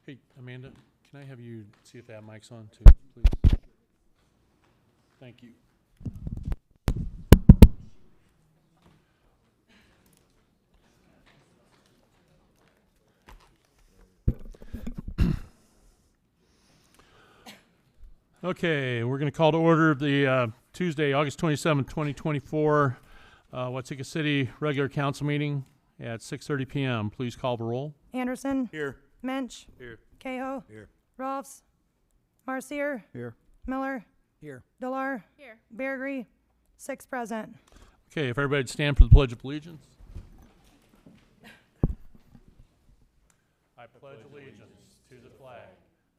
Hey, Amanda, can I have you see if that mic's on too, please? Thank you. Okay, we're going to call to order the Tuesday, August 27th, 2024, Watsika City regular council meeting at 6:30 p.m. Please call the roll. Anderson. Here. Mensch. Here. Cahill. Here. Rolfs. Marcier. Here. Miller. Here. Delar. Here. Beargree. 6 present. Okay, if everybody would stand for the Pledge of Allegiance. I pledge allegiance to the flag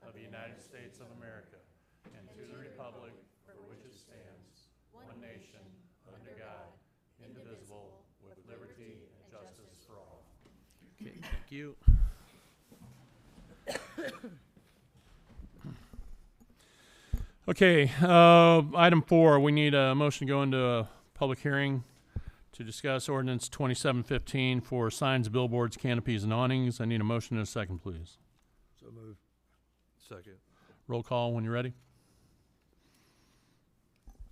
of the United States of America and to the republic for which it stands, one nation, under God, indivisible, with liberty and justice for all. Okay, thank you. Okay, item 4, we need a motion to go into a public hearing to discuss ordinance 2715 for signs, billboards, canopies, and awnings. I need a motion and a second, please. So moved. Second. Roll call when you're ready.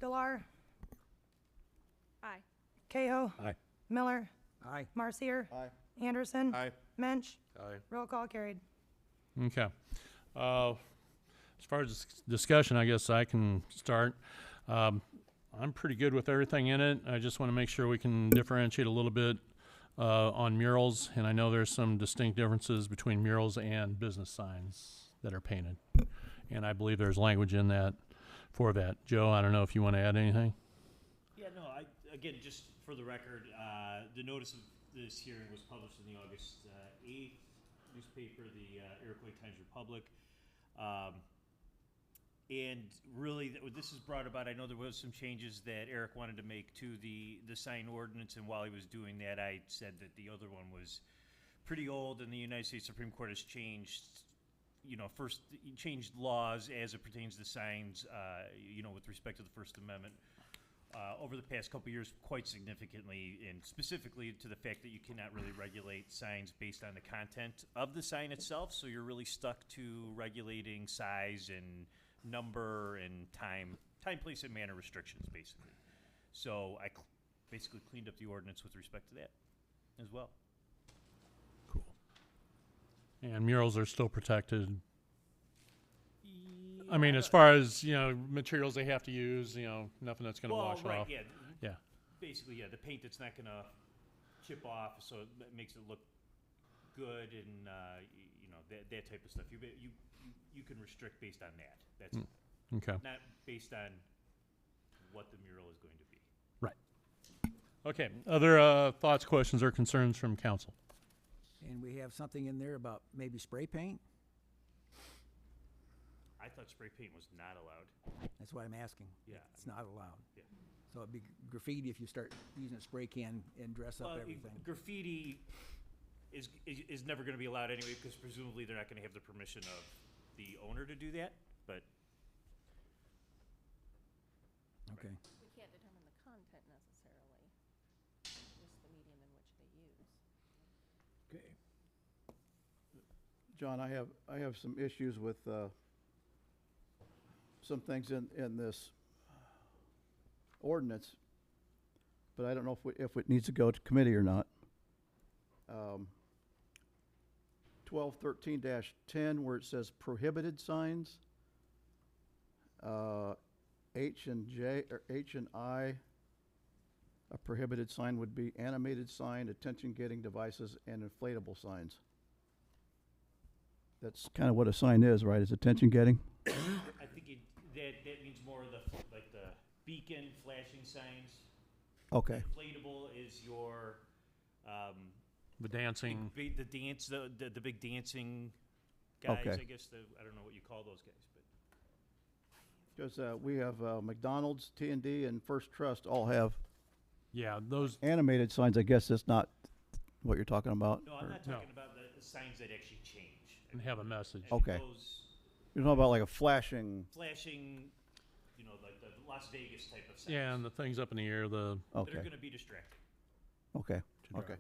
Delar. Aye. Cahill. Aye. Miller. Aye. Marcier. Aye. Anderson. Aye. Mensch. Aye. Roll call carried. Okay. As far as discussion, I guess I can start. I'm pretty good with everything in it. I just want to make sure we can differentiate a little bit on murals, and I know there's some distinct differences between murals and business signs that are painted. And I believe there's language in that for that. Joe, I don't know if you want to add anything? Yeah, no, again, just for the record, the notice of this hearing was published in the August 8th newspaper, the Iroquois Times-Republic. And really, this is brought about, I know there was some changes that Eric wanted to make to the sign ordinance, and while he was doing that, I said that the other one was pretty old, and the United States Supreme Court has changed, changed laws as it pertains to signs, with respect to the First Amendment. Over the past couple of years, quite significantly, and specifically to the fact that you cannot really regulate signs based on the content of the sign itself, so you're really stuck to regulating size and number and time, place, and manner restrictions, basically. So I basically cleaned up the ordinance with respect to that as well. Cool. And murals are still protected. I mean, as far as, materials they have to use, nothing that's going to wash right, off. yeah. Yeah. Basically, yeah, the paint that's not going to chip off, so it makes it look good, and that type of stuff. You can restrict based on that. That's Okay. not based on what the mural is going to be. Right. Okay. Other thoughts, questions, or concerns from council? And we have something in there about maybe spray paint? I thought spray paint was not allowed. That's what I'm asking. Yeah. It's not allowed. Yeah. So it'd be graffiti if you start using a spray can and dress up everything. Graffiti is never going to be allowed anyway, because presumably they're not going to have the permission of the owner to do that. But Okay. We can't determine the content necessarily, just the medium in which they use. Okay. John, I have some issues with some things in this ordinance, but I don't know if it needs to go to committee or not. 1213-10, where it says prohibited signs, H and I, a prohibited sign would be animated sign, attention-getting devices, and inflatable signs. That's kind of what a sign is, right? Is attention-getting? I think that means more of the beacon flashing signs. Okay. Inflatable is your The dancing. the big dancing guys. Okay. I guess I don't know what you call those guys, but Because we have McDonald's, T&D, and First Trust all have Yeah, those. animated signs. I guess that's not what you're talking about. no, I'm not No. talking about the signs that actually change. And have a message. I mean, Okay. Those You're talking about like a flashing. flashing, like the Las Vegas type of signs. Yeah, and the things up in the air. that are Okay. going to be distracting. Okay. to Okay. drive.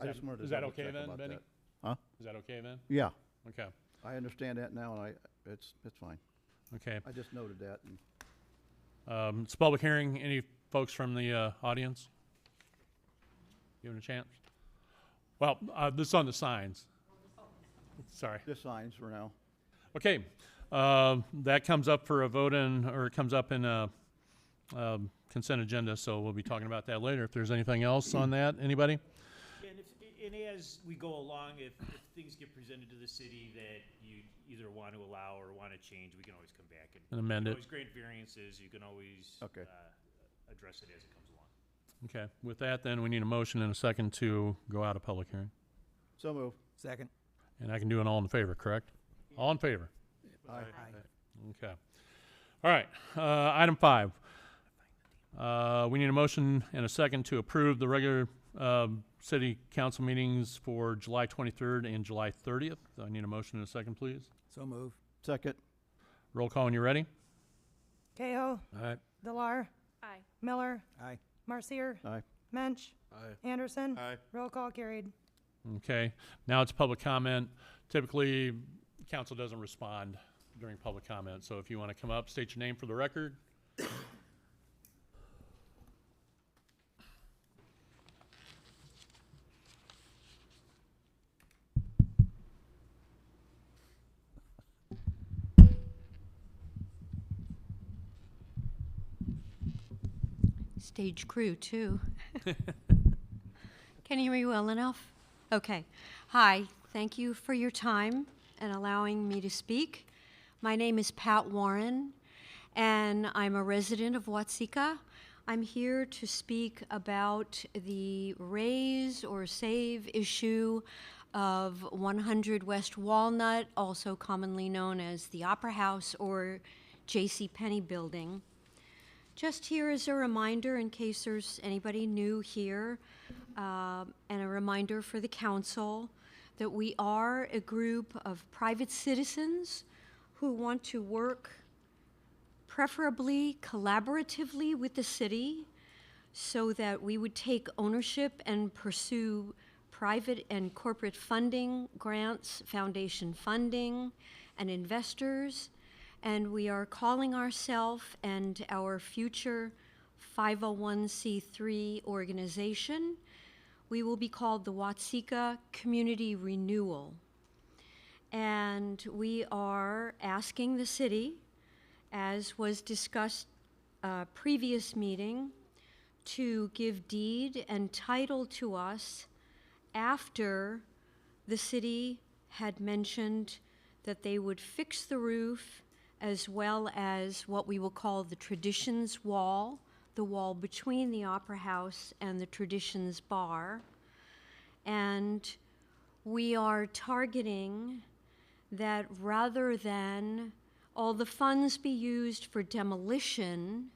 I just wanted to Is that double okay check then, about Benny? that. Huh? Is that okay then? Yeah. Okay. I understand that now, and it's fine. Okay. I just noted that, and It's a public hearing. Any folks from the audience? Given a chance? Well, this is on the signs. Sorry. just signs for now. Okay, that comes up for a vote or it comes up in a consent agenda, so we'll be talking about that later. If there's anything else on that, anybody? And as we go along, if things get presented to the city that you either want to allow or want to change, we can always come back And amend you it. can always grant variances. You can always Okay. address it as it comes along. Okay, with that, then we need a motion and a second to go out of public hearing. So move. Second. And I can do an all in favor, correct? All in favor? Aye. Okay. All right, item 5. We need a motion and a second to approve the regular city council meetings for July 23rd and July 30th. I need a motion and a second, please. So move. Second. Roll call when you're ready. Cahill, Aye. Delar, Aye. Miller, Aye. Marcier, Aye. Mensch, Anderson. Roll call carried. Okay, now it's public comment. Typically, council doesn't respond during public comment, so if you want to come up, state your name for the record. Stage crew, too. Can you hear me well enough? Okay. Hi, thank you for your time and allowing me to speak. My name is Pat Warren, and I'm a resident of Watseka. I'm here to speak about the raise or save issue of 100 West Walnut, also commonly known as the Opera House or J.C. Penney Building. Just here as a reminder, in case there's anybody new here, and a reminder for the council that we are a group of private citizens who want to work preferably collaboratively with the city so that we would take ownership and pursue private and corporate funding, grants, foundation funding, and investors. And we are calling ourselves and our future 501c3 organization. We will be called the Watseka Community Renewal. And we are asking the city, as was discussed previous meeting, to give deed and title to us after the city had mentioned that they would fix the roof as well as what we will call the Traditions Wall, the wall between the Opera House and the Traditions Bar. And we are targeting that rather than all the funds be used for demolition,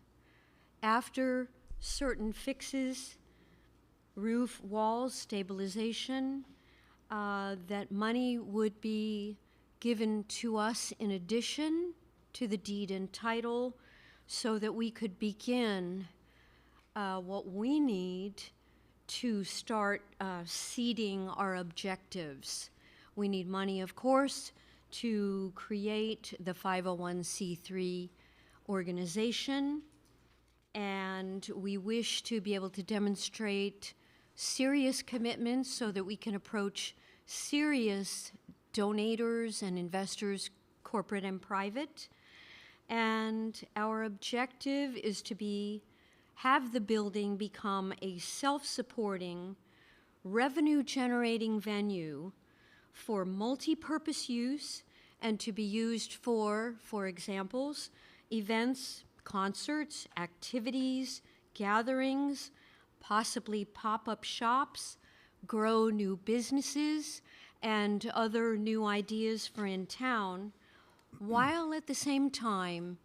after certain fixes, roof, walls, stabilization, that money would be given to us in addition to the deed and title so that we could begin what we need to start seeding our objectives. We need money, of course, to create the 501c3 organization, and we wish to be able to demonstrate serious commitments so that we can approach serious donators and investors, corporate and private. And our objective is to have the building become a self-supporting, revenue-generating venue for multi-purpose use and to be used for examples, events, concerts, activities, gatherings, possibly pop-up shops, grow new businesses, and other new ideas for in town, while at the same time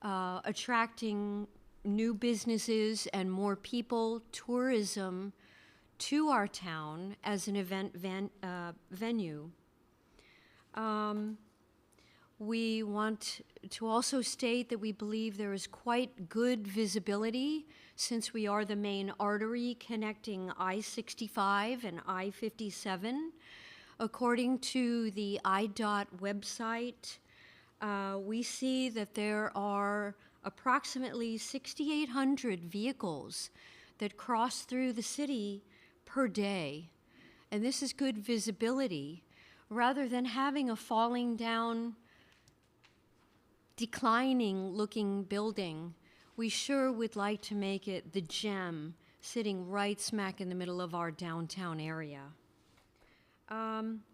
attracting new businesses and more people, tourism to our town as an event venue. We want to also state that we believe there is quite good visibility since we are the main artery connecting I-65 and I-57 according to the IDOT website, we see that there are approximately 6,800 vehicles that cross through the city per day. And this is good visibility. Rather than having a falling down, declining looking building, we sure would like to make it the gem sitting right smack in the middle of our downtown area.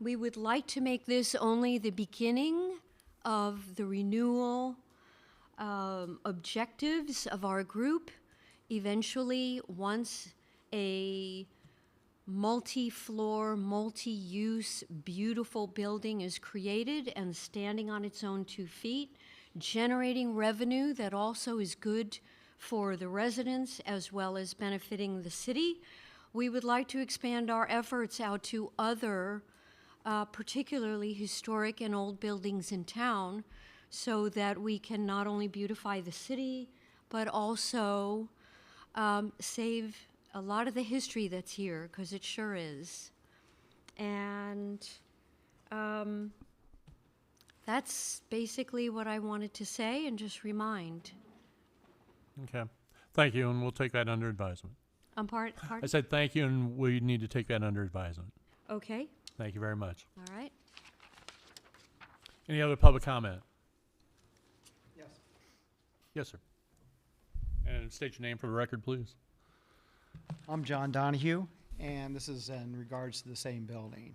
We would like to make this only the beginning of the renewal objectives of our group. Eventually, once a multi-floor, multi-use, beautiful building is created and standing on its own 2 feet, generating revenue that also is good for the residents as well as benefiting the city, we would like to expand our efforts out to other, particularly historic and old buildings in town, so that we can not only beautify the city, but also save a lot of the history that's here, because it sure is. And that's basically what I wanted to say and just remind. Okay. Thank you, and we'll take that under advisement. Pardon? I said thank you, and we need to take that under advisement. Okay, Thank you very much. all right. Any other public comment? Yes. Yes, sir. And state your name for the record, please. I'm John Donahue, and this is in regards to the same building.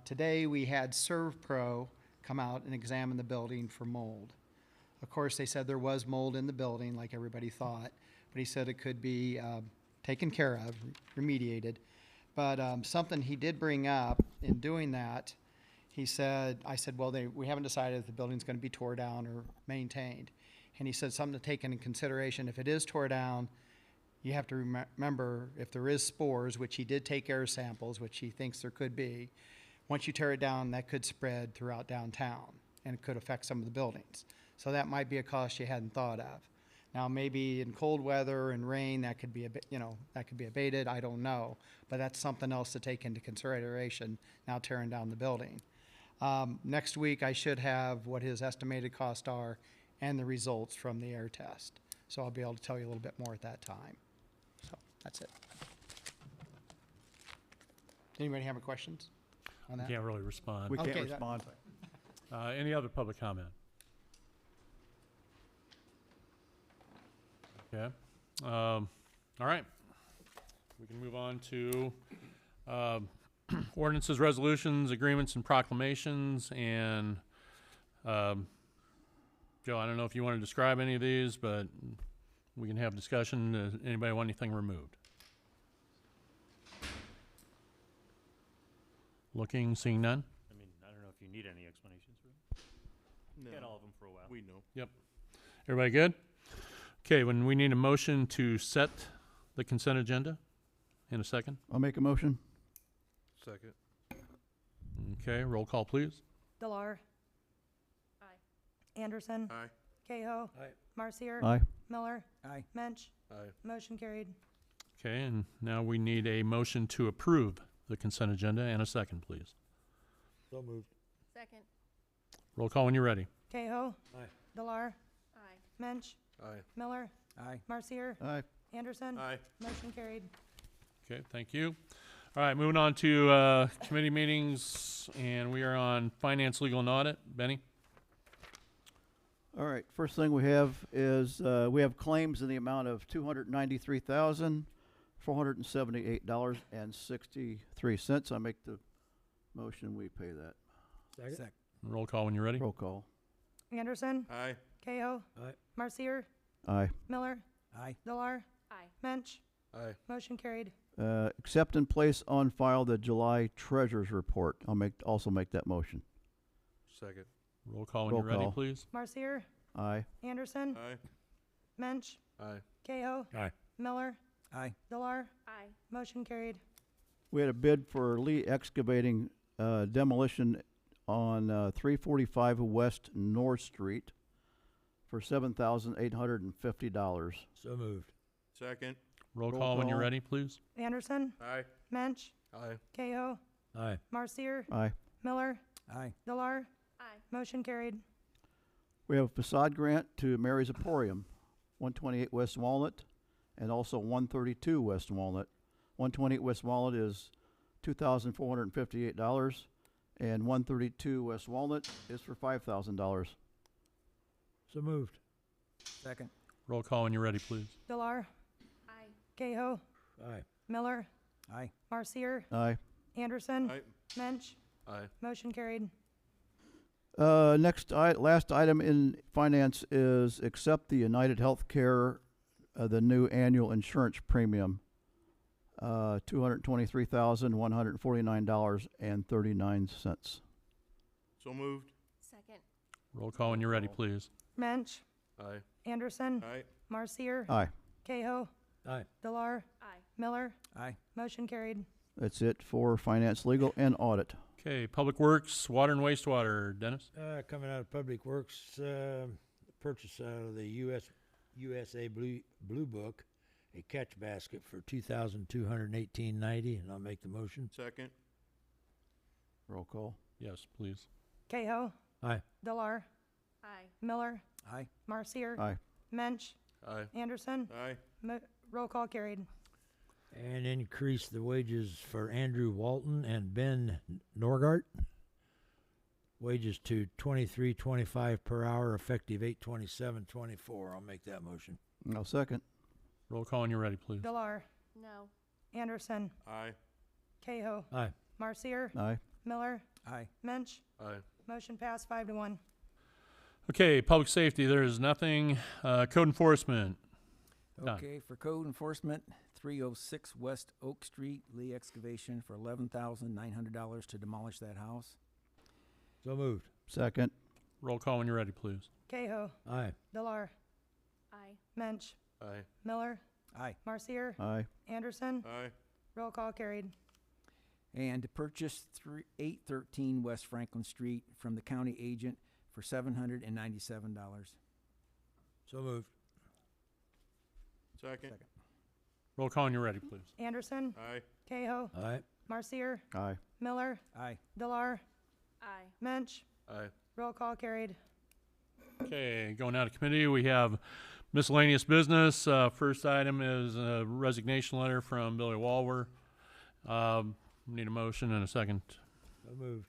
Today, we had ServPro come out and examine the building for mold. Of course, they said there was mold in the building, like everybody thought, but he said it could be taken care of, remediated. But something he did bring up in doing that, I said, well, we haven't decided if the building's going to be tore down or maintained. And he said something to take into consideration. If it is tore down, you have to remember if there is spores, which he did take air samples, which he thinks there could be. Once you tear it down, that could spread throughout downtown, and it could affect some of the buildings. So that might be a cost you hadn't thought of. Now, maybe in cold weather and rain, that could be that could be abated. I don't know, but that's something else to take into consideration now tearing down the building. Next week, I should have what his estimated costs are and the results from the air test. So I'll be able to tell you a little bit more at that time. So that's it. Anybody have any questions on that? Can't really respond. We can't Okay, that- respond. Any other public comment? Okay. All right. We can move on to ordinances, resolutions, agreements, and proclamations. And Joe, I don't know if you want to describe any of these, but we can have discussion. Does anybody want anything removed? Looking, seeing none? I mean, I don't know if you need any explanations, really. Had all of them for a while. We know. Yep. Everybody good? Okay, when we need a motion to set the consent agenda in a second. I'll make a motion. Second. Okay, roll call, please. Delar. Aye. Anderson. Aye. Cahoe. Aye. Marcier. Aye. Miller. Aye. Mensch. Aye. Motion carried. Okay, and now we need a motion to approve the consent agenda and a second, please. So moved. Second. Roll call when you're ready. Cahoe. Aye. Delar. Aye. Mensch. Aye. Miller. Aye. Marcier. Aye. Anderson. Aye. Motion carried. Okay, thank you. All right, moving on to committee meetings, and we are on finance, legal, and audit. Benny? All right, first thing we have is, we have claims in the amount of $293,478.63. I make the motion, we pay that. Second. Roll call when you're ready. Roll call. Anderson. Aye. Cahoe. Aye. Marcier. Aye. Miller. Aye. Delar. Aye. Mensch. Aye. Motion carried. Accept and place on file the July treasurer's report. I'll also make that motion. Second. Roll call when Roll you're ready, call. please. Marcier. Aye. Anderson. Aye. Mensch. Aye. Cahoe. Aye. Miller. Aye. Delar. Aye. Motion carried. We had a bid for Lee Excavating demolition on 345 West North Street for $7,850. So moved. Second. Roll Roll call when you're call. ready, please. Anderson. Aye. Mensch. Aye. Cahoe. Aye. Marcier, Aye. Miller, Aye. Delar, Aye. motion carried. We have a facade grant to Mary's Emporium, 128 West Walnut, and also 132 West Walnut. 128 West Walnut is $2,458, and 132 West Walnut is for $5,000. So moved. Second. Roll call when you're ready, please. Delar, Aye. Cahill, Aye. Miller, Aye. Marcier, Aye. Anderson, Aye. Mensch, Aye. motion carried. Last item in finance is accept the United Healthcare, the new annual insurance premium, $223,149.39. So moved. Second. Roll call when you're ready, please. Mensch, Aye. Anderson, Aye. Marcier, Aye. Cahill, Aye. Delar, Aye. Miller, Aye. motion carried. That's it for finance, legal, and audit. Okay, Public Works, Water and Wastewater. Dennis? Coming out of Public Works, purchase out of the USA Blue Book, a catch basket for $2,218.90, and I'll make the motion. Second. Roll call. Yes, please. Cahill, Aye. Delar, Aye. Miller, Aye. Marcier, Aye. Mensch, Aye. Anderson, Aye. roll call carried. And increase the wages for Andrew Walton and Ben Norgart. Wages to $23.25 per hour, effective 8/27/24. I'll make that motion. No, second. Roll call when you're ready, please. Delar, No. Anderson, Aye. Cahill, Aye. Marcier, Aye. Miller, Aye. Mensch, Aye. motion passed 5-1. Okay, Public Safety, there is nothing. Code Enforcement. Done. Okay, for code enforcement, 306 West Oak Street, Lee Excavation for $11,900 to demolish that house. So moved. Second. Roll call when you're ready, please. Cahill, Aye. Delar, Aye. Mensch, Aye. Miller, Aye. Marcier, Aye. Anderson, Aye. roll call carried. And to purchase 813 West Franklin Street from the county agent for $797. So moved. Second. Roll call when you're ready, please. Anderson, Aye. Cahill, Aye. Marcier, Aye. Miller, Aye. Delar, Aye. Mensch, Aye. roll call carried. Okay, going out of committee, we have miscellaneous business. First item is a resignation letter from Billy Walwer. Need a motion and a second. So moved.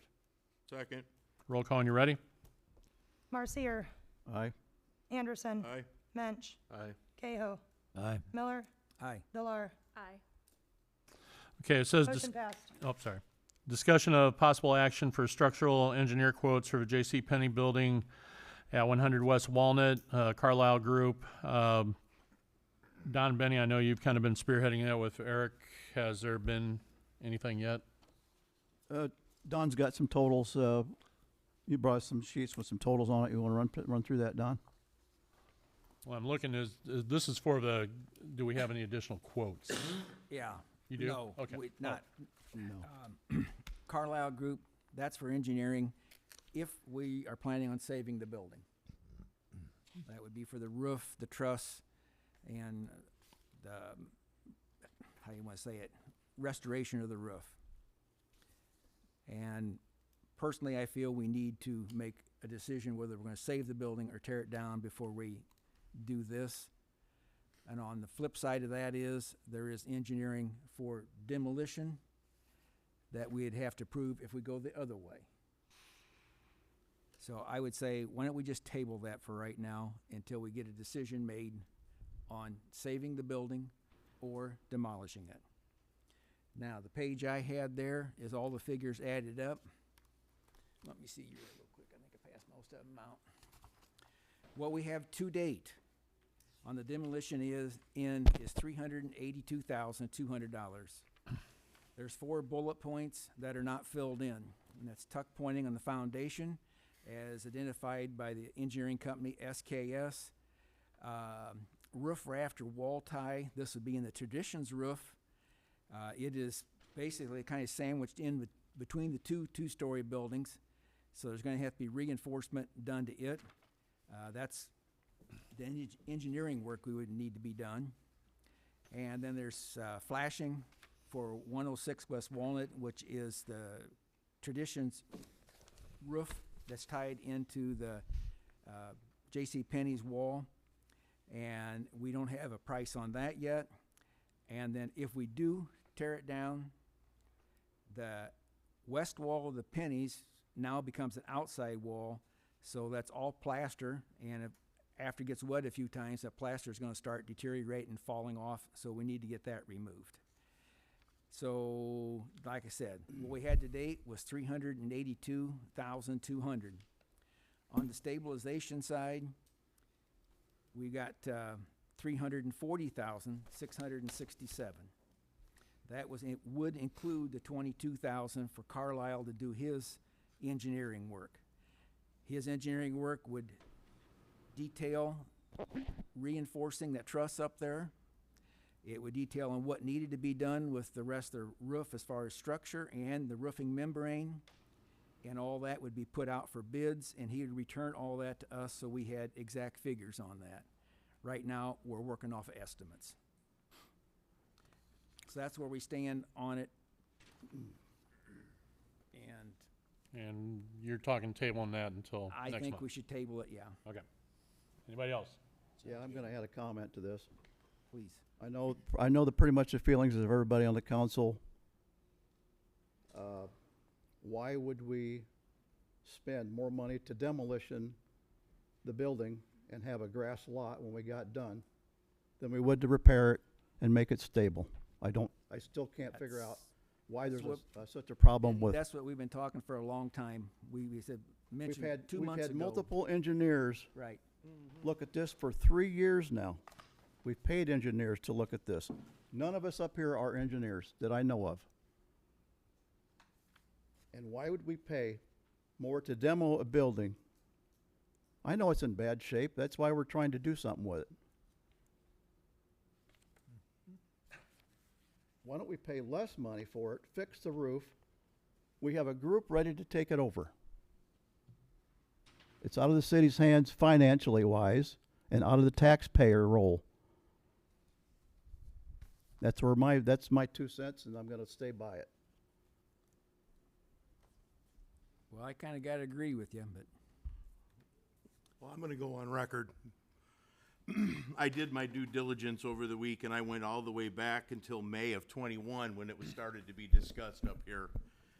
Second. Roll call when you're ready. Marcier, Aye. Anderson, Aye. Mensch, Aye. Cahill, Aye. Miller, Aye. Delar, Aye. Okay, it says, motion passed. sorry. Discussion of possible action for structural engineer quotes for the J.C. Penney building at 100 West Walnut, Carlisle Group. Don and Benny, I know you've kind of been spearheading that with Eric. Has there been anything yet? Don's got some totals. You brought us some sheets with some totals on it. You want to run through that, Don? Well, I'm looking, this is for do we have any additional quotes? Yeah. You do? No. Okay. Not. No. Carlisle Group, that's for engineering if we are planning on saving the building. That would be for the roof, the truss, and the, how you want to say it, restoration of the roof. And personally, I feel we need to make a decision whether we're going to save the building or tear it down before we do this. And on the flip side of that is, there is engineering for demolition that we'd have to prove if we go the other way. So I would say, why don't we just table that for right now until we get a decision made on saving the building or demolishing it. Now, the page I had there is all the figures added up. Let me see here real quick. I think I passed most of them out. What we have to date on the demolition is $382,200. There's 4 bullet points that are not filled in, and that's tuck pointing on the foundation as identified by the engineering company SKS. Roof raft or wall tie, this would be in the Traditions roof. It is basically kind of sandwiched in between the two-story buildings, so there's going to have to be reinforcement done to it. That's the engineering work we would need to be done. And then there's flashing for 106 West Walnut, which is the Traditions roof that's tied into the J.C. Penney's wall, and we don't have a price on that yet. And then if we do tear it down, the west wall of the Pennies now becomes an outside wall, so that's all plaster, and if, after it gets wet a few times, that plaster is going to start deteriorating and falling off, so we need to get that removed. So, like I said, what we had to date was $382,200. On the stabilization side, we got $340,667. That was, it would include the $22,000 for Carlisle to do his engineering work. His engineering work would detail reinforcing that truss up there. It would detail on what needed to be done with the rest of the roof as far as structure and the roofing membrane. And all that would be put out for bids, and he would return all that to us so we had exact figures on that. Right now, we're working off of estimates. So that's where we stand on it. And you're talking tabling that until I next think month? we should table it, yeah, Okay. Anybody else? Yeah, I'm gonna add a comment to this. please. I know the pretty much the feelings of everybody on the council. Why would we spend more money to demolition the building and have a grass lot when we got done than we would to repair it and make it stable? I still can't figure out why there's such a problem with. That's what we've been talking for a long time. We said, mentioned 2 months ago. We've had multiple engineers Right. look at this for 3 years now. We've paid engineers to look at this. None of us up here are engineers that I know of. And why would we pay more to demo a building? I know it's in bad shape. That's why we're trying to do something with it. Why don't we pay less money for it, fix the roof? We have a group ready to take it over. It's out of the city's hands financially wise and out of the taxpayer role. That's my 2 cents, and I'm gonna stay by it. Well, I kind of got to agree with you, but Well, I'm gonna go on record. I did my due diligence over the week, and I went all the way back until May of '21 when it was started to be discussed up here.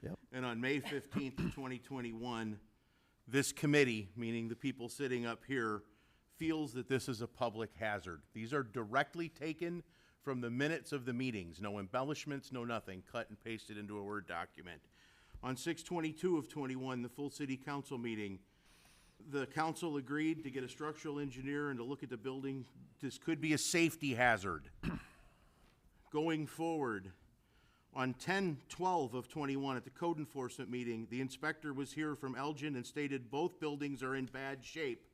Yep. And on May 15th of 2021, this committee, meaning the people sitting up here, feels that this is a public hazard. These are directly taken from the minutes of the meetings. No embellishments, no nothing, cut and pasted into a Word document. On 6/22 of '21, the full city council meeting, the council agreed to get a structural engineer and to look at the building. This could be a safety hazard. Going forward, on 10/12 of '21 at the code enforcement meeting, the inspector was here from Elgin and stated both buildings are in bad shape.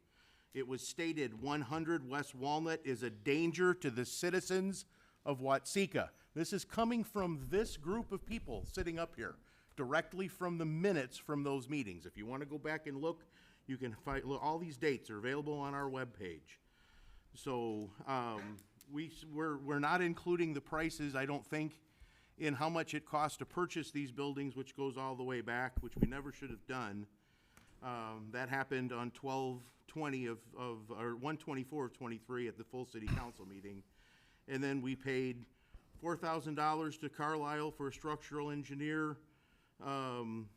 It was stated 100 West Walnut is a danger to the citizens of Watseka. This is coming from this group of people sitting up here, directly from the minutes from those meetings. If you want to go back and look, you can find, all these dates are available on our webpage. So we're not including the prices, I don't think, in how much it costs to purchase these buildings, which goes all the way back, which we never should have done. That happened on 12/20 or 1/24 of '23 at the full city council meeting. And then we paid $4,000 to Carlisle for a structural engineer. And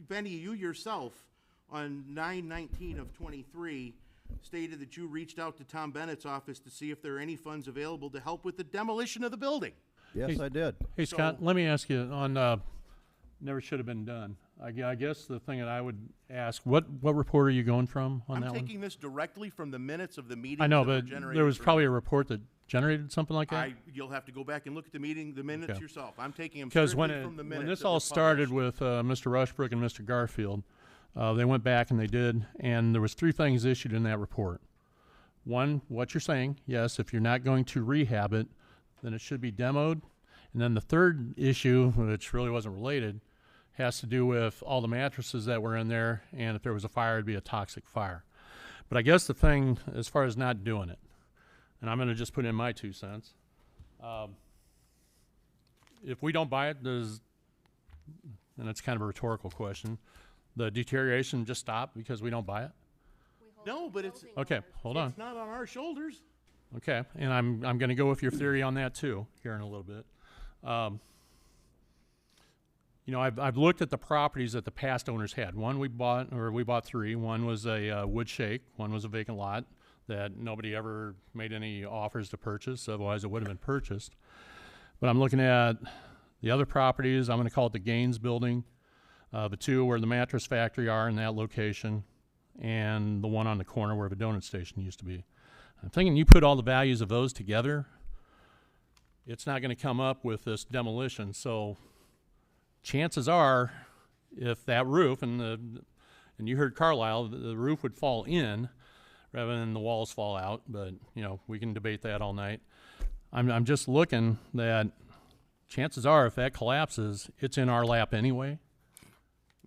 Benny, you yourself, on 9/19 of '23, stated that you reached out to Tom Bennett's office to see if there are any funds available to help with the demolition of the building. Yes, I did. Hey, Scott, let me ask you on, never should have been done. I guess the thing that I would ask, what report are you going from on that I'm one? taking this directly from the minutes of the meetings I know, that were but generated there was for- probably a report that generated something like that? You'll have to go back and look at the minutes Okay. yourself. I'm taking them Because strictly from the minutes. when this that all were started published. with Mr. Rushbrook and Mr. Garfield, they went back and they did, and there was 3 things issued in that report. One, what you're saying, yes, if you're not going to rehab it, then it should be demoed. And then the third issue, which really wasn't related, has to do with all the mattresses that were in there, and if there was a fire, it'd be a toxic fire. But I guess the thing, as far as not doing it, and I'm going to just put in my 2 cents, If we don't buy it, does, and it's kind of a rhetorical question, the deterioration just stop because we don't buy it? No, but it's, Okay, hold on. it's not on our shoulders. Okay, and I'm going to go with your theory on that too here in a little bit. You know, I've looked at the properties that the past owners had. One we bought, or we bought three. One was a wood shake. One was a vacant lot that nobody ever made any offers to purchase. Otherwise, it would have been purchased. But I'm looking at the other properties. I'm going to call it the Gaines Building, the two where the mattress factory are in that location, and the one on the corner where the donut station used to be. I'm thinking you put all the values of those together, it's not going to come up with this demolition. So chances are, if that roof and you heard Carlisle, the roof would fall in rather than the walls fall out. But you know, we can debate that all night. I'm just looking that chances are, if that collapses, it's in our lap anyway.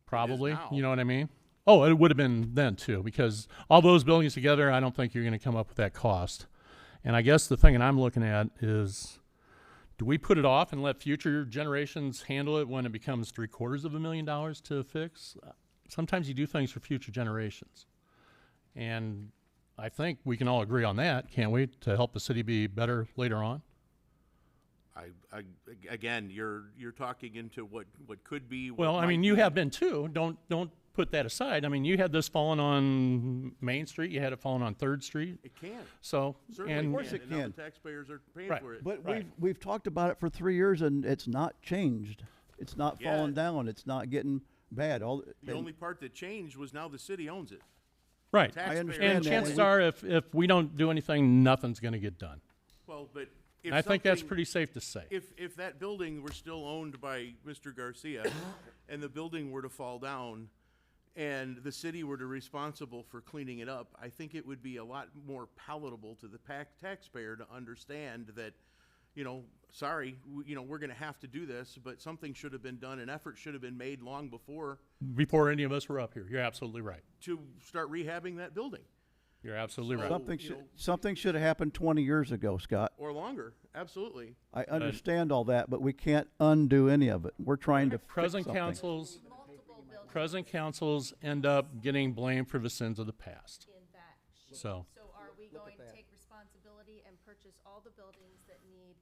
Probably, now. you know what I mean? Oh, it would have been then too, because all those buildings together, I don't think you're going to come up with that cost. And I guess the thing that I'm looking at is, do we put it off and let future generations handle it when it becomes $750,000 to fix? Sometimes you do things for future generations. And I think we can all agree on that, can't we, to help the city be better later on? Again, you're talking into what could be. what Well, I might mean, you be. have been too. Don't put that aside. I mean, you had this falling on Main Street. You had it falling on 3rd Street. It can. So, Certainly and Of course it and now can. the taxpayers are paying Right. for it. But Right. we've talked about it for 3 years and it's not changed. It's not Yeah. falling down. It's not getting bad. The only part that changed was now the city owns it. right. Taxpayers understand And that. chances we- are, if we don't do anything, nothing's going to get done. Well, but if And I think that's something- pretty safe to say. If that building were still owned by Mr. Garcia and the building were to fall down and the city were to responsible for cleaning it up, I think it would be a lot more palatable to the taxpayer to understand that, you know, sorry, we're going to have to do this, but something should have been done, an effort should have been made long before Before any of us were up here, you're absolutely right. to start rehabbing that building, You're absolutely right. Something should have happened 20 years ago, Scott. or longer, absolutely. I understand all that, but we can't undo any of it. We're trying to fix Present something. councils, Multiple buildings present councils end up getting blamed for the sins of the past. in that shape. So, So are we going to take responsibility and purchase all the buildings that need,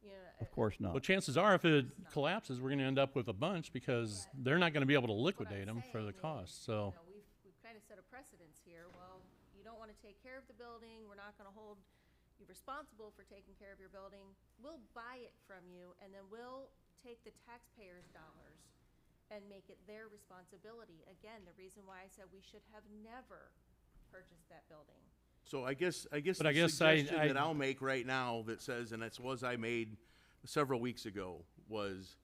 you know? Of course not. well, chances are, if it collapses, we're going to end up with a bunch because they're not going to be able to liquidate them for the cost. So, You know, we've kind of set a precedence here. Well, you don't want to take care of the building, we're not going to hold you responsible for taking care of your building. We'll buy it from you, and then we'll take the taxpayers' dollars and make it their responsibility. Again, the reason why I said we should have never purchased that building. So I guess But the I guess suggestion I- that I'll make right now that says, and it was I made several weeks ago, was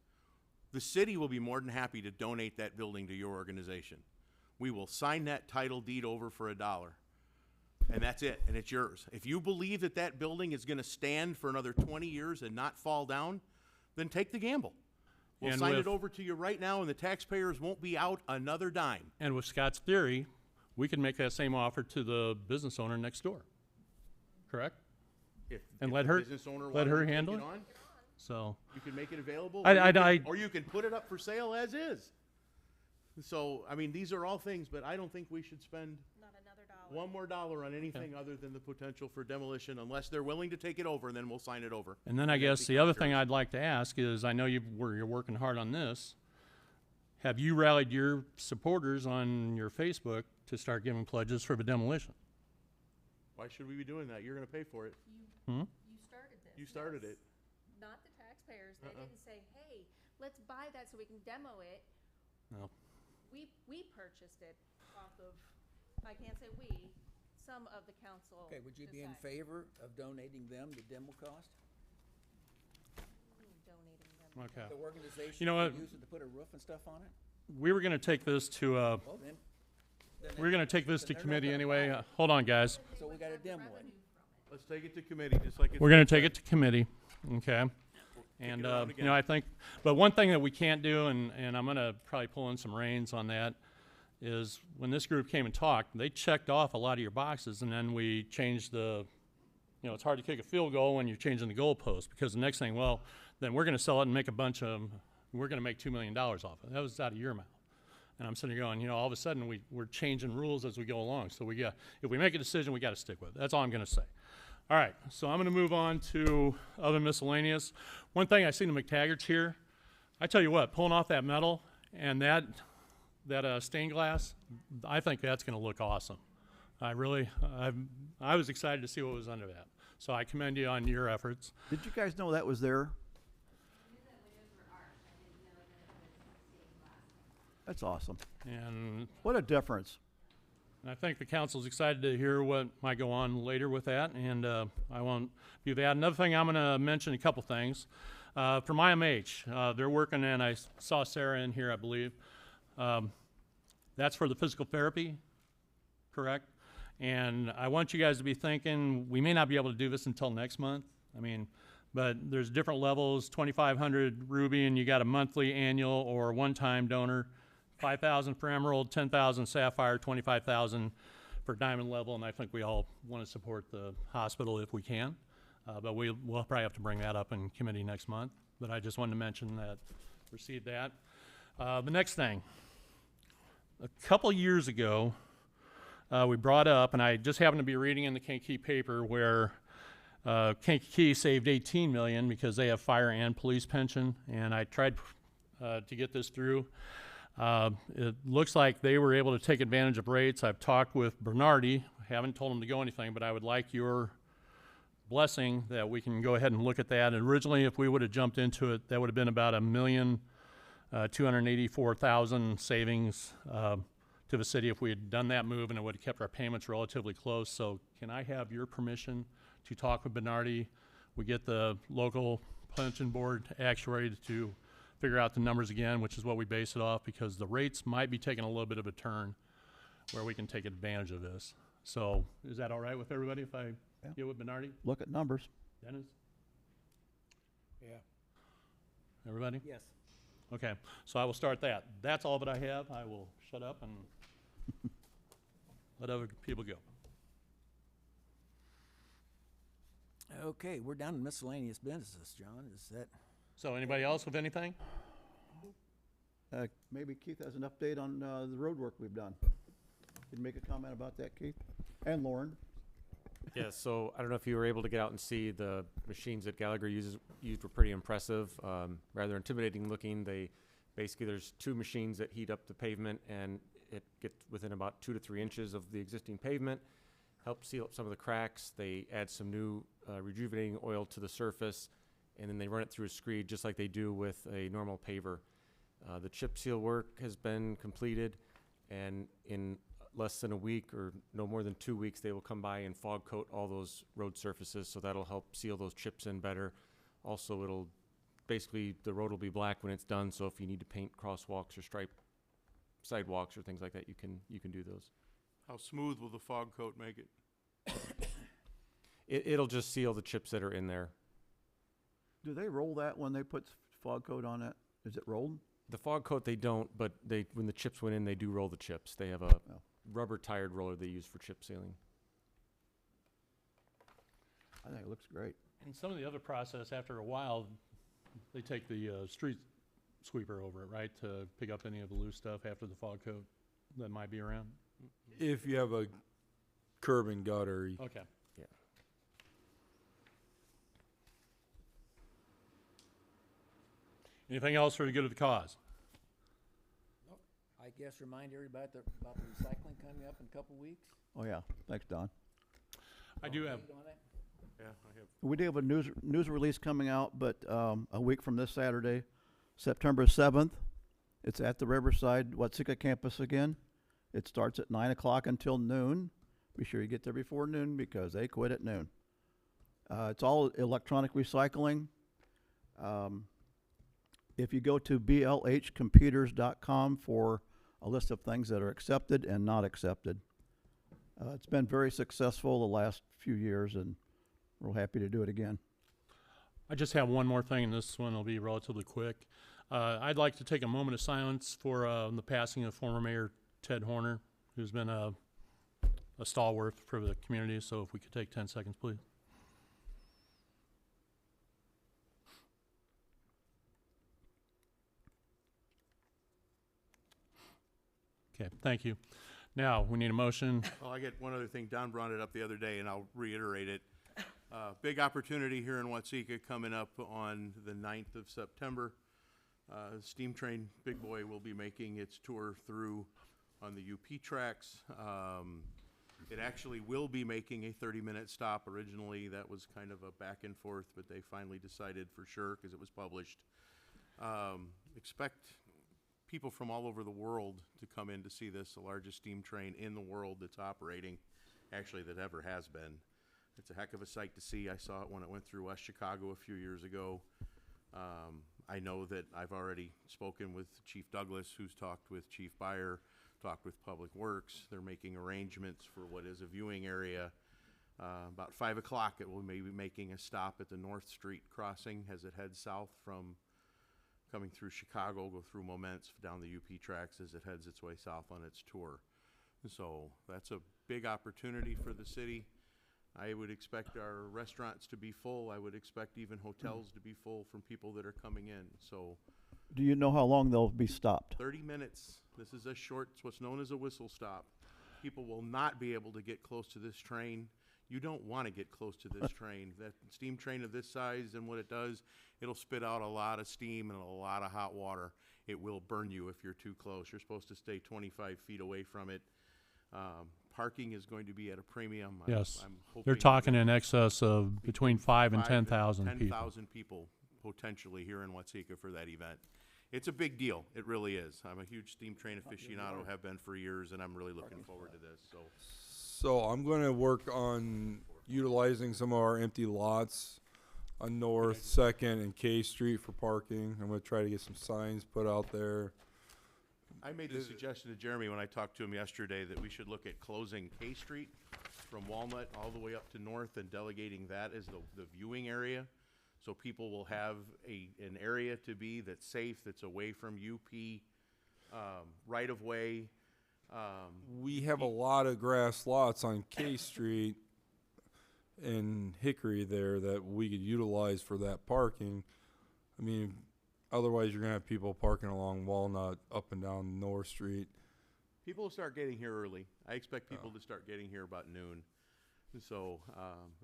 the city will be more than happy to donate that building to your organization. We will sign that title deed over for $1. And that's it, and it's yours. If you believe that that building is gonna stand for another 20 years and not fall down, then take the gamble. We'll And sign with- it over to you right now, and the taxpayers won't be out another dime. and with Scott's theory, we can make that same offer to the business owner next door. Correct? And If let the her- business owner let wanted her to take handle it? on, So, you can make it available, I- or you I- can- I- or you can put it up for sale as is. So, I mean, these are all things, but I don't think we should spend Not another dollar. one more dollar on anything other than the potential for demolition, unless they're willing to take it over, and then we'll sign it over. and then I guess the other thing I'd like to ask is, I know you're working hard on this. Have you rallied your supporters on your Facebook to start giving pledges for the demolition? Why should we be doing that? You're gonna pay for it. Hmm? You started this. You started yes. it. Not the taxpayers. They didn't say, hey, let's buy that so we can demo it. No. We purchased it off of, I can't say we, some of the council. Okay, would you be in decided. favor of donating them the demo cost? Donating them. Okay. The organization You know what? can use it to put a roof and stuff on it? We were going to take this to, Well, then we're going to take this then to they're not committee gonna anyway. buy it. Hold on, guys. So we gotta demo it. Let's take it to committee, just like it's. We're going to been take said. it to committee, okay? And, it around you again. know, I think, but one thing that we can't do, and I'm going to probably pull in some reins on that, is when this group came and talked, they checked off a lot of your boxes, and then we changed the you know, it's hard to kick a field goal when you're changing the goalpost, because the next thing, well, then we're gonna sell it and make a bunch of, we're gonna make $2 million off it. That was out of your mouth. And I'm sitting there going, you know, all of a sudden we're changing rules as we go along. So if we make a decision, we gotta stick with it. That's all I'm gonna say. All right, so I'm gonna move on to other miscellaneous. One thing I see the McTaggarts here, I tell you what, pulling off that metal and that stained glass, I think that's gonna look awesome. I was excited to see what was under that. So I commend you on your efforts. Did you guys know that was there? That's awesome. And What a difference. I think the council's excited to hear what might go on later with that, and I won't do that. Another thing, I'm gonna mention a couple things. From IMH, they're working, and I saw Sarah in here, I believe. That's for the physical therapy, correct? And I want you guys to be thinking, we may not be able to do this until next month. I mean, but there's different levels, 2,500 Ruby, and you got a monthly, annual, or one-time donor. 5,000 for Emerald, 10,000 Sapphire, 25,000 for Diamond level, and I think we all want to support the hospital if we can. But we'll probably have to bring that up in committee next month. But I just wanted to mention that, received that. The next thing, a couple years ago, we brought up, and I just happened to be reading in the Kankakee paper where Kankakee saved $18 million because they have fire and police pension, and I tried to get this through. It looks like they were able to take advantage of rates. I've talked with Bernardi, haven't told him to go anything, but I would like your blessing that we can go ahead and look at that. And originally, if we would have jumped into it, that would have been about $1,284,000 savings to the city if we had done that move, and it would have kept our payments relatively close. So can I have your permission to talk with Bernardi? We get the local pension board actuary to figure out the numbers again, which is what we base it off, because the rates might be taking a little bit of a turn where we can take advantage of this. So is that all right with everybody if I get with Bernardi? Look at numbers. Dennis? Yeah. Everybody? Yes. Okay, so I will start that. That's all that I have. I will shut up and let other people go. Okay, we're down to miscellaneous businesses, John. Is that? So anybody else with anything? Maybe Keith has an update on the road work we've done. Can you make a comment about that, Keith? And Lauren? Yeah, so I don't know if you were able to get out and see the machines that Gallagher used were pretty impressive, rather intimidating looking. There's two machines that heat up the pavement, and it gets within about 2 to 3 inches of the existing pavement, help seal up some of the cracks. They add some new rejuvenating oil to the surface, and then they run it through a screed just like they do with a normal paver. The chip seal work has been completed, and in less than a week or no more than 2 weeks, they will come by and fog coat all those road surfaces, so that'll help seal those chips in better. Also, basically the road will be black when it's done, so if you need to paint crosswalks or stripe sidewalks or things like that, you can do those. How smooth will the fog coat make it? It'll just seal the chips that are in there. Do they roll that when they put fog coat on it? Is it rolled? The fog coat they don't, but when the chips went in, they do roll the chips. They have a rubber tired roller they use for chip sealing. I think it looks great. And some of the other process, after a while, they take the street sweeper over it, right, to pick up any of the loose stuff after the fog coat that might be around? If you have a curb and gutter, Okay. Yeah. Anything else for the good of the cause? I guess remind everybody about the recycling coming up in a couple weeks. Oh, yeah. Thanks, Don. I do have, On that? Yeah, I have. We do have a news release coming out, but a week from this Saturday, September 7th. It's at the Riverside Watsika campus again. It starts at 9 o'clock until noon. Be sure you get there before noon because they quit at noon. It's all electronic recycling. If you go to blhcomputers.com for a list of things that are accepted and not accepted. It's been very successful the last few years, and we're happy to do it again. I just have one more thing, and this one will be relatively quick. I'd like to take a moment of silence for the passing of former Mayor Ted Horner, who's been a stalwart for the community. So if we could take 10 seconds, please. Okay, thank you. Now, we need a motion. Well, I get one other thing. Don brought it up the other day, and I'll reiterate it. Big opportunity here in Watseka coming up on the 9th of September. Steam Train Big Boy will be making its tour through on the UP tracks. It actually will be making a 30-minute stop. Originally, that was kind of a back and forth, but they finally decided for sure because it was published. Expect people from all over the world to come in to see this, the largest steam train in the world that's operating, actually that ever has been. It's a heck of a sight to see. I saw it when it went through West Chicago a few years ago. I know that I've already spoken with Chief Douglas, who's talked with Chief Byer, talked with Public Works. They're making arrangements for what is a viewing area. About 5 o'clock, it will maybe be making a stop at the North Street crossing as it heads south from coming through Chicago, go through Moments, down the UP tracks as it heads its way south on its tour. So that's a big opportunity for the city. I would expect our restaurants to be full. I would expect even hotels to be full from people that are coming in. So Do you know how long they'll be stopped? 30 minutes. This is a short, it's what's known as a whistle stop. People will not be able to get close to this train. You don't want to get close to this train. That steam train of this size and what it does, it'll spit out a lot of steam and a lot of hot water. It will burn you if you're too close. You're supposed to stay 25 feet away from it. Parking is going to be at a premium. Yes. I'm hoping They're talking in excess of between 5 and 5 10,000 people. 10,000 people potentially here in Watseka for that event. It's a big deal. It really is. I'm a huge steam train aficionado, have been for years, and I'm really looking forward to this. So I'm going to work on utilizing some of our empty lots on North, 2nd, and K Street for parking. I'm going to try to get some signs put out there. I made the suggestion to Jeremy when I talked to him yesterday that we should look at closing K Street from Walnut all the way up to North and delegating that as the viewing area. So people will have an area to be that's safe, that's away from UP, right of way. We have a lot of grass lots on K Street and Hickory there that we could utilize for that parking. I mean, otherwise you're going to have people parking along Walnut up and down North Street. People will start getting here early. I expect people to start getting here about noon. So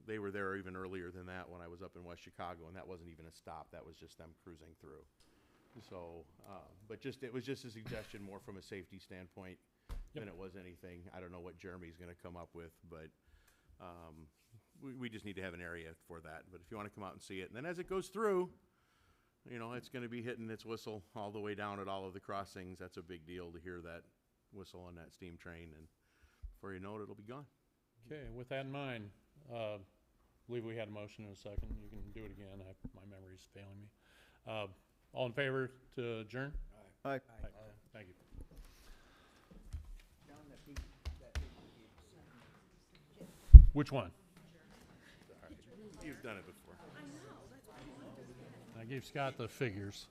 they were there even earlier than that when I was up in West Chicago, and that wasn't even a stop. That was just them cruising through. So, but it was just a suggestion more from a safety standpoint than it was anything. I don't know what Jeremy's going to come up with, but we just need to have an area for that. But if you want to come out and see it, and then as it goes through, you know, it's going to be hitting its whistle all the way down at all of the crossings. That's a big deal to hear that whistle on that steam train, and before you know it, it'll be gone. Okay, with that in mind, I believe we had a motion in a second. You can do it again. My memory's failing me. All in favor to adjourn? Aye. Aye. Thank you. Which one? You've done it before. I gave Scott the figures.